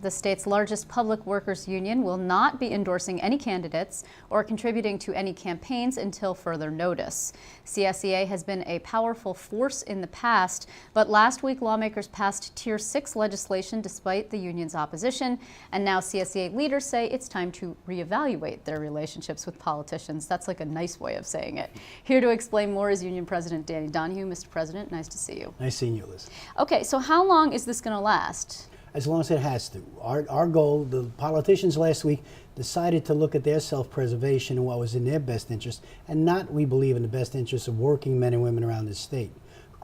The state's largest public workers union will not be endorsing any candidates or contributing to any campaigns until further notice. CSEA has been a powerful force in the past, but last week lawmakers passed Tier 6 legislation despite the union's opposition, and now CSEA leaders say it's time to reevaluate their relationships with politicians. That's like a nice way of saying it. Here to explain more is Union President Danny Donohue. Mr. President, nice to see you. Nice seeing you, Liz. Okay, so how long is this going to last? As long as it has to. Our goal, the politicians last week decided to look at their self-preservation and what was in their best interest, and not, we believe, in the best interest of working men and women around this state.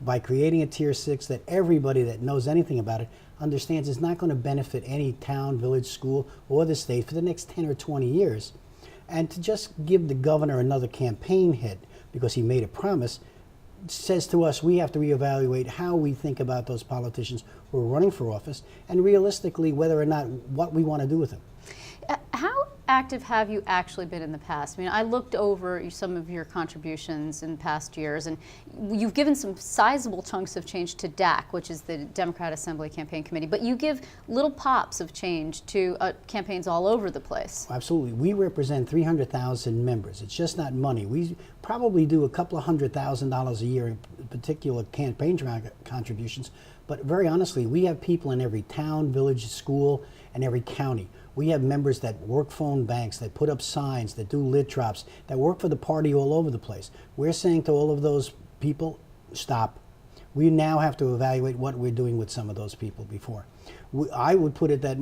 By creating a Tier 6 that everybody that knows anything about it understands is not going to benefit any town, village, school, or the state for the next 10 or 20 years. And to just give the governor another campaign hit because he made a promise says to us we have to reevaluate how we think about those politicians who are running for office, and realistically whether or not what we want to do with them. How active have you actually been in the past? I mean, I looked over some of your contributions in past years, and you've given some sizable chunks of change to DAC, which is the Democrat Assembly Campaign Committee, but you give little pops of change to campaigns all over the place. Absolutely. We represent 300,000 members. It's just not money. We probably do a couple of $100,000 a year in particular campaign contributions, but very honestly, we have people in every town, village, school, and every county. We have members that work phone banks, that put up signs, that do lit drops, that work for the party all over the place. We're saying to all of those people, stop. We now have to evaluate what we're doing with some of those people before. I would put it that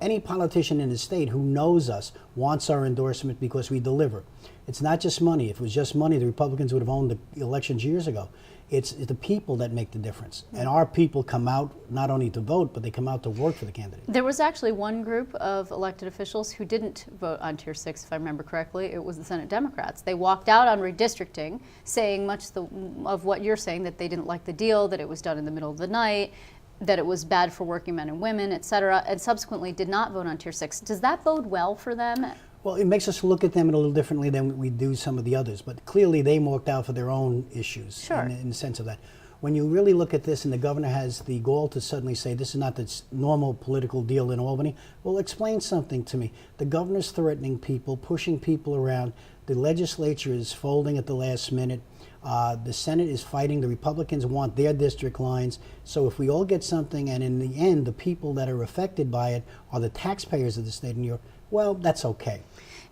any politician in the state who knows us wants our endorsement because we deliver. It's not just money. If it was just money, the Republicans would have owned the elections years ago. It's the people that make the difference. And our people come out not only to vote, but they come out to work for the candidate. There was actually one group of elected officials who didn't vote on Tier 6, if I remember correctly. It was the Senate Democrats. They walked out on redistricting, saying much of what you're saying, that they didn't like the deal, that it was done in the middle of the night, that it was bad for working men and women, et cetera, and subsequently did not vote on Tier 6. Does that bode well for them? Well, it makes us look at them a little differently than we do some of the others, but clearly they walked out for their own issues. Sure. In the sense of that. When you really look at this and the governor has the gall to suddenly say this is not the normal political deal in Albany, well, explain something to me. The governor's threatening people, pushing people around. The legislature is folding at the last minute. The Senate is fighting. The Republicans want their district lines. So if we all get something, and in the end, the people that are affected by it are the taxpayers of the state of New York, well, that's okay.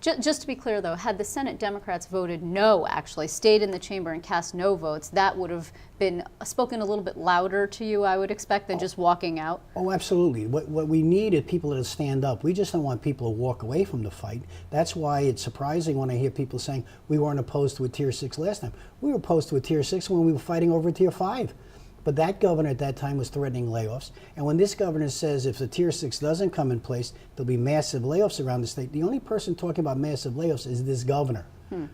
Just to be clear, though, had the Senate Democrats voted no, actually, stayed in the chamber and cast no votes, that would have been spoken a little bit louder to you, I would expect, than just walking out? Oh, absolutely. What we need is people that stand up. We just don't want people to walk away from the fight. That's why it's surprising when I hear people saying we weren't opposed to a Tier 6 last time. We were opposed to a Tier 6 when we were fighting over a Tier 5. But that governor at that time was threatening layoffs. And when this governor says if the Tier 6 doesn't come in place, there'll be massive layoffs around the state, the only person talking about massive layoffs is this governor.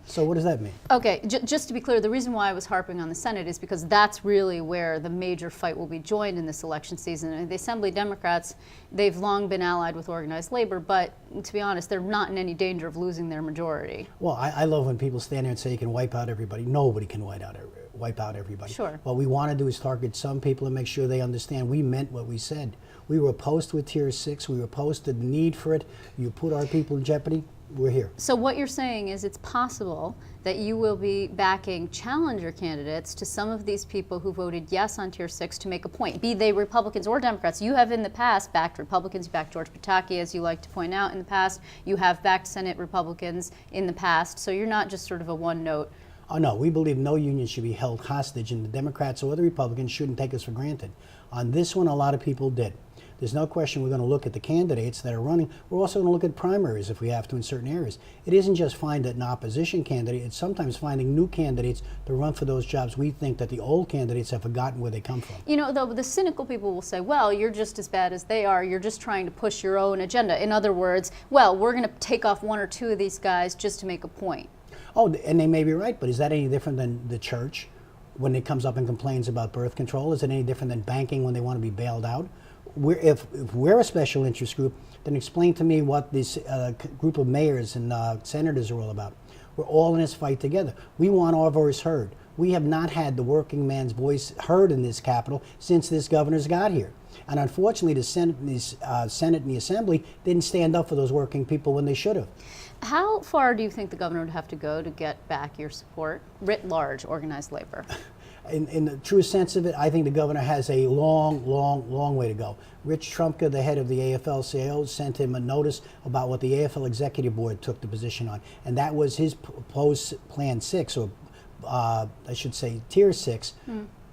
So what does that mean? Okay, just to be clear, the reason why I was harping on the Senate is because that's really where the major fight will be joined in this election season. And the Assembly Democrats, they've long been allied with organized labor, but to be honest, they're not in any danger of losing their majority. Well, I love when people stand there and say you can wipe out everybody. Nobody can wipe out everybody. Sure. What we want to do is target some people and make sure they understand we meant what we said. We were opposed to a Tier 6. We were opposed to the need for it. You put our people in jeopardy, we're here. So what you're saying is it's possible that you will be backing challenger candidates to some of these people who voted yes on Tier 6 to make a point, be they Republicans or Democrats. You have in the past backed Republicans, you backed George Pataki, as you like to point out in the past. You have backed Senate Republicans in the past, so you're not just sort of a one-note. Oh, no, we believe no union should be held hostage, and the Democrats or the Republicans shouldn't take us for granted. On this one, a lot of people did. There's no question we're going to look at the candidates that are running. We're also going to look at primaries if we have to in certain areas. It isn't just find an opposition candidate. It's sometimes finding new candidates to run for those jobs we think that the old candidates have forgotten where they come from. You know, though, the cynical people will say, well, you're just as bad as they are. You're just trying to push your own agenda. In other words, well, we're going to take off one or two of these guys just to make a point. Oh, and they may be right, but is that any different than the church when it comes up and complains about birth control? Is it any different than banking when they want to be bailed out? If we're a special interest group, then explain to me what this group of mayors and senators are all about. We're all in this fight together. We want our voice heard. We have not had the working man's voice heard in this capital since this governor's got here. And unfortunately, the Senate and the Assembly didn't stand up for those working people when they should have. How far do you think the governor would have to go to get back your support, writ large, organized labor? In the truest sense of it, I think the governor has a long way to go. Rich Trumka, the head of the AFL-CIO, sent him a notice about what the AFL Executive Board took the position on, and that was his proposed Plan 6, or I should say Tier 6,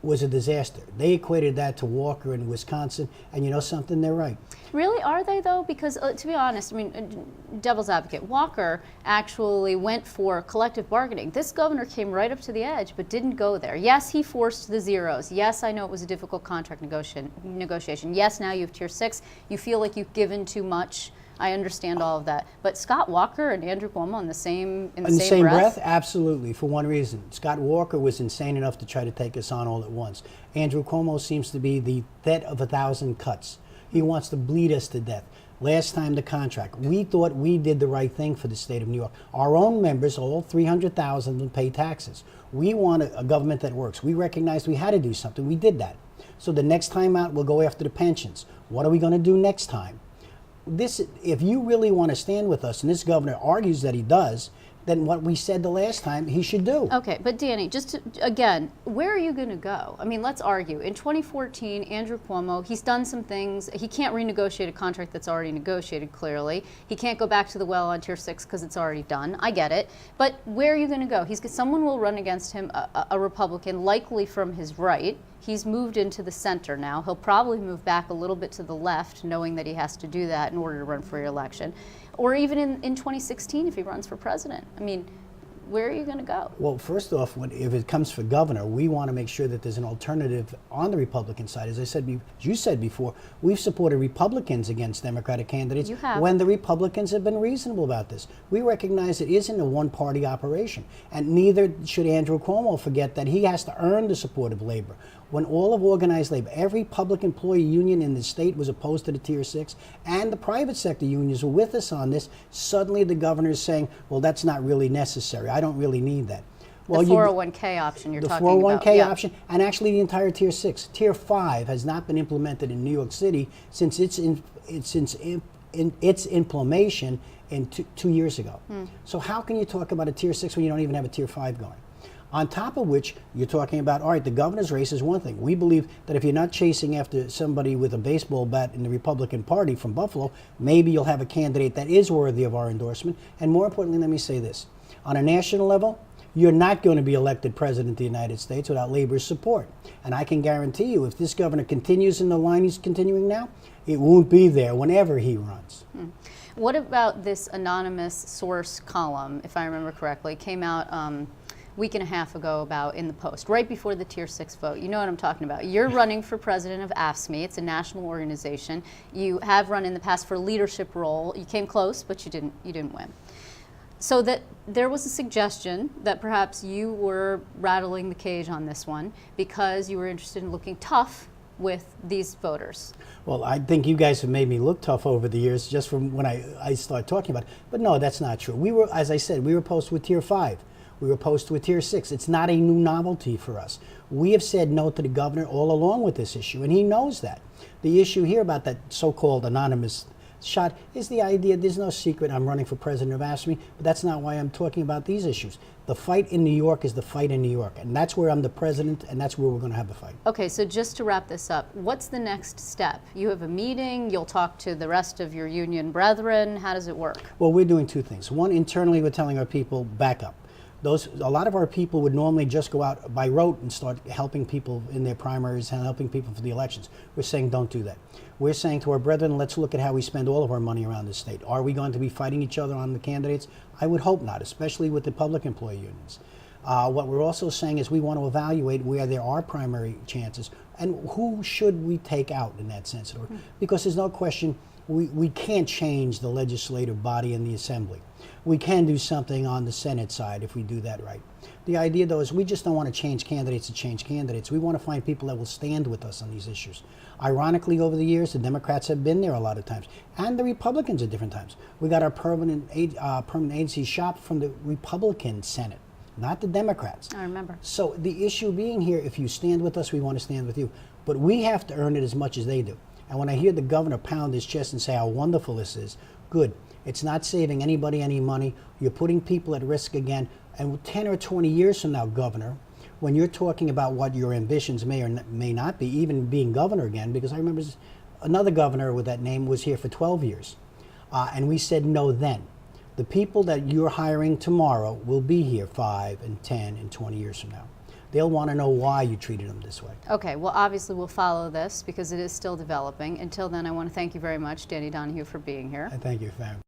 was a disaster. They equated that to Walker in Wisconsin, and you know something, they're right. Really, are they though? Because to be honest, I mean, devil's advocate, Walker actually went for collective bargaining. This governor came right up to the edge, but didn't go there. Yes, he forced the zeros. Yes, I know it was a difficult contract negotiation. Yes, now you have Tier 6. You feel like you've given too much. I understand all of that. But Scott Walker and Andrew Cuomo in the same breath? Absolutely, for one reason. Scott Walker was insane enough to try to take us on all at once. Andrew Cuomo seems to be the debt of 1,000 cuts. He wants to bleed us to death. Last time the contract, we thought we did the right thing for the state of New York. Our own members, all 300,000 of them, pay taxes. We want a government that works. We recognized we had to do something. We did that. So the next time out, we'll go after the pensions. What are we going to do next time? If you really want to stand with us, and this governor argues that he does, then what we said the last time he should do. Okay, but Danny, again, where are you going to go? I mean, let's argue. In 2014, Andrew Cuomo, he's done some things. He can't renegotiate a contract that's already negotiated, clearly. He can't go back to the well on Tier 6 because it's already done. I get it. But where are you going to go? Someone will run against him, a Republican, likely from his right. He's moved into the center now. He'll probably move back a little bit to the left, knowing that he has to do that in order to run for re-election. Or even in 2016, if he runs for president. I mean, where are you going to go? Well, first off, if it comes for governor, we want to make sure that there's an alternative on the Republican side. As you said before, we've supported Republicans against Democratic candidates when the Republicans have been reasonable about this. We recognize it isn't a one-party operation, and neither should Andrew Cuomo forget that he has to earn the support of labor. When all of organized labor, every public employee union in the state was opposed to the Tier 6, and the private sector unions were with us on this, suddenly the governor is saying, well, that's not really necessary. I don't really need that. Well, the 401k option you're talking about. The 401k option, and actually the entire Tier 6. Tier 5 has not been implemented in New York City since its implementation in 2 years ago. So how can you talk about a Tier 6 when you don't even have a Tier 5 going? On top of which, you're talking about, all right, the governor's race is one thing. We believe that if you're not chasing after somebody with a baseball bat in the Republican Party from Buffalo, maybe you'll have a candidate that is worthy of our endorsement. And more importantly, let me say this. On a national level, you're not going to be elected president of the United States without labor's support. And I can guarantee you, if this governor continues in the line he's continuing now, it won't be there whenever he runs. What about this anonymous source column, if I remember correctly, came out week and a half ago about in the Post, right before the Tier 6 vote. You know what I'm talking about. You're running for president of AFSCME. It's a national organization. You have run in the past for a leadership role. You came close, but you didn't win. So that there was a suggestion that perhaps you were rattling the cage on this one because you were interested in looking tough with these voters. Well, I think you guys have made me look tough over the years just from when I started talking about it. But no, that's not true. We were, as I said, we were opposed to a Tier 5. We were opposed to a Tier 6. It's not a new novelty for us. We have said no to the governor all along with this issue, and he knows that. The issue here about that so-called anonymous shot is the idea, there's no secret I'm running for president of AFSCME, but that's not why I'm talking about these issues. The fight in New York is the fight in New York, and that's where I'm the president, and that's where we're going to have the fight. Okay, so just to wrap this up, what's the next step? You have a meeting, you'll talk to the rest of your union brethren. How does it work? Well, we're doing two things. One, internally, we're telling our people, back up. A lot of our people would normally just go out by rote and start helping people in their primaries and helping people for the elections. We're saying don't do that. We're saying to our brethren, let's look at how we spend all of our money around the state. Are we going to be fighting each other on the candidates? I would hope not, especially with the public employee unions. What we're also saying is we want to evaluate where there are primary chances and who should we take out in that sense. Because there's no question we can't change the legislative body in the assembly. We can do something on the Senate side if we do that right. The idea, though, is we just don't want to change candidates to change candidates. We want to find people that will stand with us on these issues. Ironically, over the years, the Democrats have been there a lot of times, and the Republicans at different times. We got our permanent agency shop from the Republican Senate, not the Democrats. I remember. So the issue being here, if you stand with us, we want to stand with you. But we have to earn it as much as they do. And when I hear the governor pound his chest and say how wonderful this is, good. It's not saving anybody any money. You're putting people at risk again. And 10 or 20 years from now, Governor, when you're talking about what your ambitions may or may not be, even being governor again, because I remember another governor with that name was here for 12 years. And we said no then. The people that you're hiring tomorrow will be here 5 and 10 and 20 years from now. They'll want to know why you treated them this way. Okay, well, obviously we'll follow this because it is still developing. Until then, I want to thank you very much, Danny Donohue, for being here. And thank you, fam.